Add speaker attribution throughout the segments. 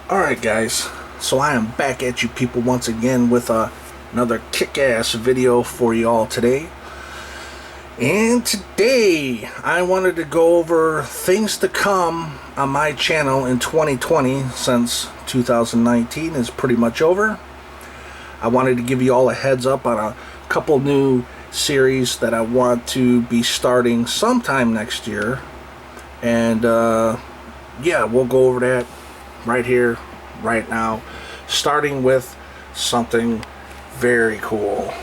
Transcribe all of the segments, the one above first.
Speaker 1: Alright guys, so I am back at you people once again with another kick-ass video for y'all today. And today I wanted to go over things to come on my channel in 2020, since 2019 is pretty much over. I wanted to give you all a heads up on a couple new series that I want to be starting sometime next year. And yeah, we'll go over that right here, right now, starting with something very cool.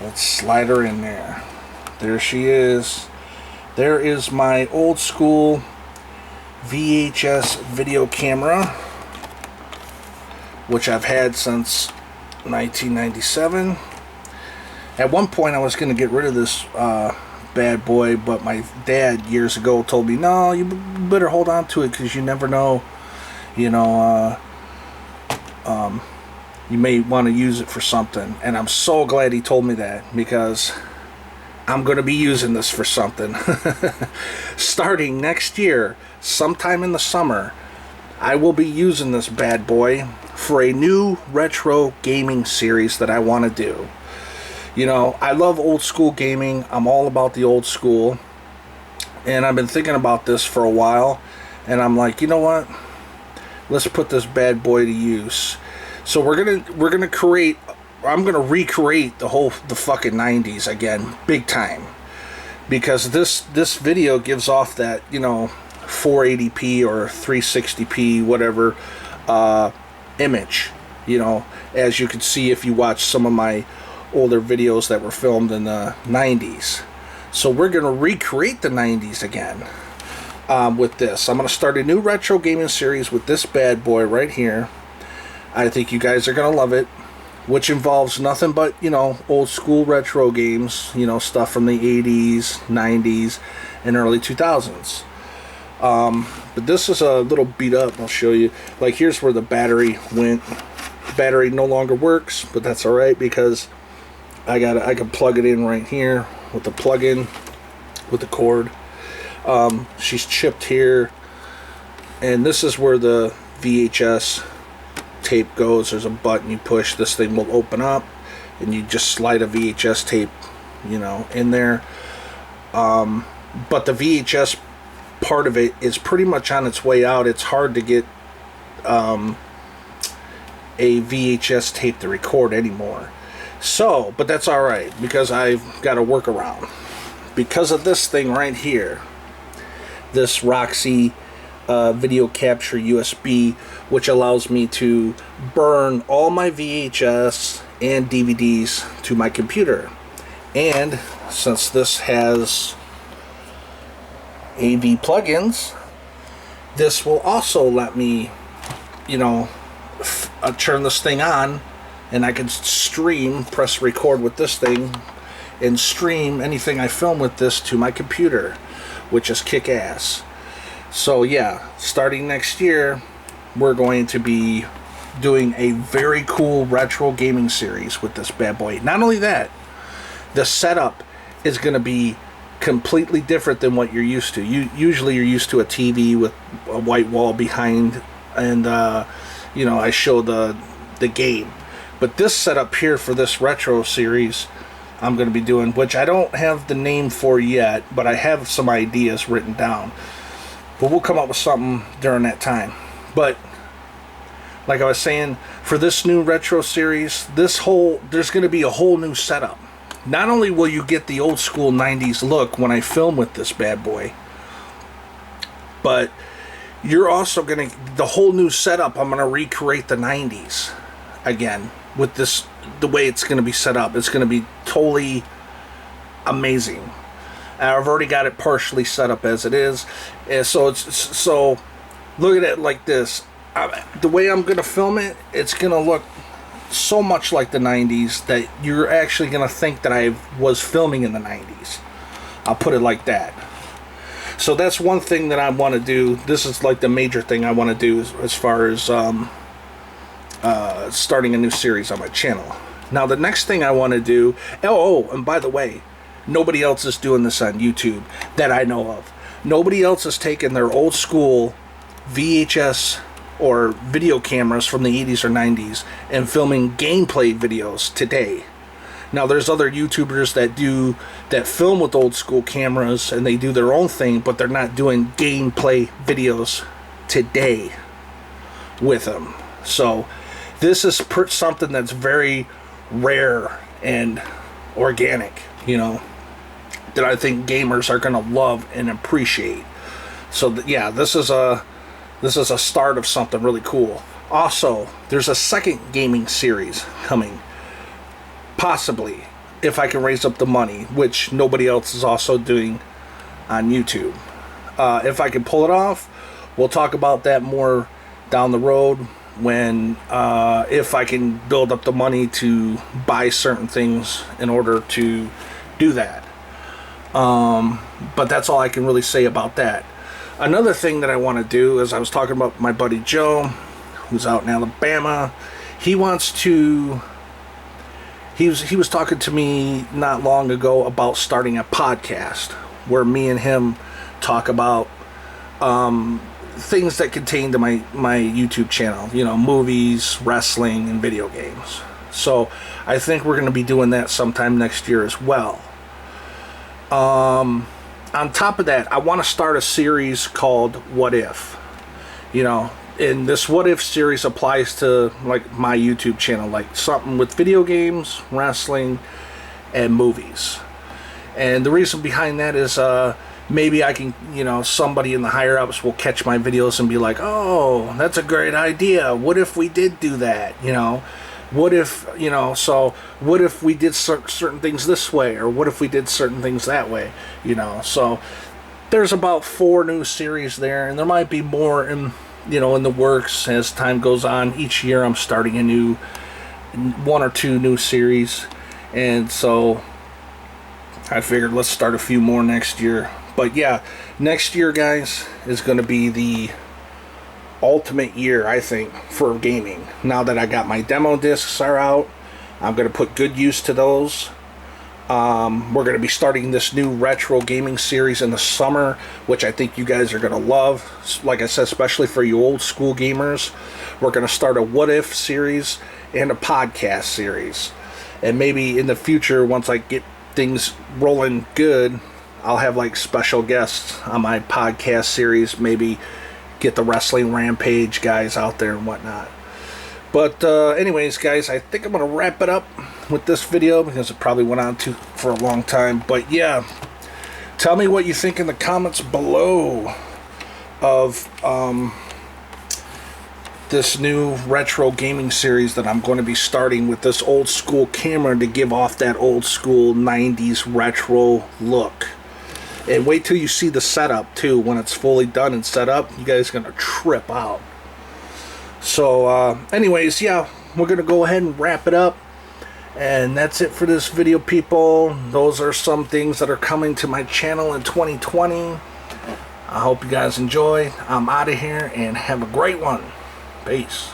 Speaker 1: Let's slide her in there. There she is. There is my old school VHS video camera, which I've had since 1997. At one point I was going to get rid of this bad boy, but my dad years ago told me, no, you better hold on to it because you never know, you know, you may want to use it for something. And I'm so glad he told me that, because I'm going to be using this for something. Starting next year, sometime in the summer, I will be using this bad boy for a new retro gaming series that I want to do. You know, I love old school gaming. I'm all about the old school. And I've been thinking about this for a while. And I'm like, you know what? Let's put this bad boy to use. So we're gonna create, I'm gonna recreate the fucking 90s again, big time. Because this video gives off that, you know, 480p or 360p, whatever, image. You know, as you can see if you watch some of my older videos that were filmed in the 90s. So we're going to recreate the 90s again with this. I'm going to start a new retro gaming series with this bad boy right here. I think you guys are going to love it, which involves nothing but, you know, old school retro games, you know, stuff from the 80s, 90s, and early 2000s. But this is a little beat up. I'll show you. Like, here's where the battery went. The battery no longer works, but that's alright, because I can plug it in right here with the plug-in with the cord. She's chipped here, and this is where the VHS tape goes. There's a button you push, this thing will open up, and you just slide a VHS tape, you know, in there. But the VHS part of it is pretty much on its way out. It's hard to get a VHS tape to record anymore. So, but that's alright, because I've got a workaround. Because of this thing right here, this Roxy video capture USB, which allows me to burn all my VHS and DVDs to my computer. And since this has AV plugins, this will also let me, you know, turn this thing on, and I can stream, press record with this thing, and stream anything I film with this to my computer, which is kick-ass. So yeah, starting next year, we're going to be doing a very cool retro gaming series with this bad boy. Not only that, the setup is going to be completely different than what you're used to. Usually you're used to a TV with a white wall behind, and you know, I show the game. But this setup here for this retro series I'm going to be doing, which I don't have the name for yet, but I have some ideas written down. But we'll come up with something during that time. But like I was saying, for this new retro series, there's going to be a whole new setup. Not only will you get the old school 90s look when I film with this bad boy, but you're also going to, the whole new setup, I'm going to recreate the 90s again with this, the way it's going to be set up. It's going to be totally amazing. I've already got it partially set up as it is, and so look at it like this. The way I'm going to film it, it's going to look so much like the 90s that you're actually going to think that I was filming in the 90s. I'll put it like that. So that's one thing that I want to do. This is like the major thing I want to do as far as starting a new series on my channel. Now the next thing I want to do, and by the way, nobody else is doing this on YouTube that I know of. Nobody else has taken their old school VHS or video cameras from the 80s or 90s and filming gameplay videos today. Now there's other YouTubers that film with old school cameras and they do their own thing, but they're not doing gameplay videos today with them. So this is something that's very rare and organic, you know, that I think gamers are going to love and appreciate. So yeah, this is a start of something really cool. Also, there's a second gaming series coming, possibly, if I can raise up the money, which nobody else is also doing on YouTube. If I can pull it off, we'll talk about that more down the road when if I can build up the money to buy certain things in order to do that. But that's all I can really say about that. Another thing that I want to do is, I was talking about my buddy Joe, who's out in Alabama. He wants to... He was talking to me not long ago about starting a podcast where me and him talk about things that contain to my YouTube channel, you know, movies, wrestling, and video games. So I think we're going to be doing that sometime next year as well. On top of that, I want to start a series called What If. You know, and this What If series applies to like my YouTube channel, like something with video games, wrestling, and movies. And the reason behind that is maybe I can, you know, somebody in the higher ups will catch my videos and be like, oh, that's a great idea. What if we did do that? You know, what if, you know, so what if we did certain things this way, or what if we did certain things that way, you know? So there's about 4 new series there, and there might be more in, you know, in the works as time goes on. Each year I'm starting a new 1 or 2 new series, and so I figured let's start a few more next year. But yeah, next year, guys, is going to be the ultimate year, I think, for gaming. Now that I got my demo discs are out, I'm going to put good use to those. We're going to be starting this new retro gaming series in the summer, which I think you guys are going to love. Like I said, especially for you old school gamers, we're going to start a What If series and a podcast series. And maybe in the future, once I get things rolling good, I'll have like special guests on my podcast series, maybe get the Wrestling Rampage guys out there and whatnot. But anyways, guys, I think I'm going to wrap it up with this video because it probably went on for a long time. But yeah, tell me what you think in the comments below of this new retro gaming series that I'm going to be starting with this old school camera to give off that old school 90s retro look. And wait till you see the setup too. When it's fully done and set up, you guys are going to trip out. So anyways, yeah, we're going to go ahead and wrap it up. And that's it for this video, people. Those are some things that are coming to my channel in 2020. I hope you guys enjoy. I'm out of here, and have a great one. Peace.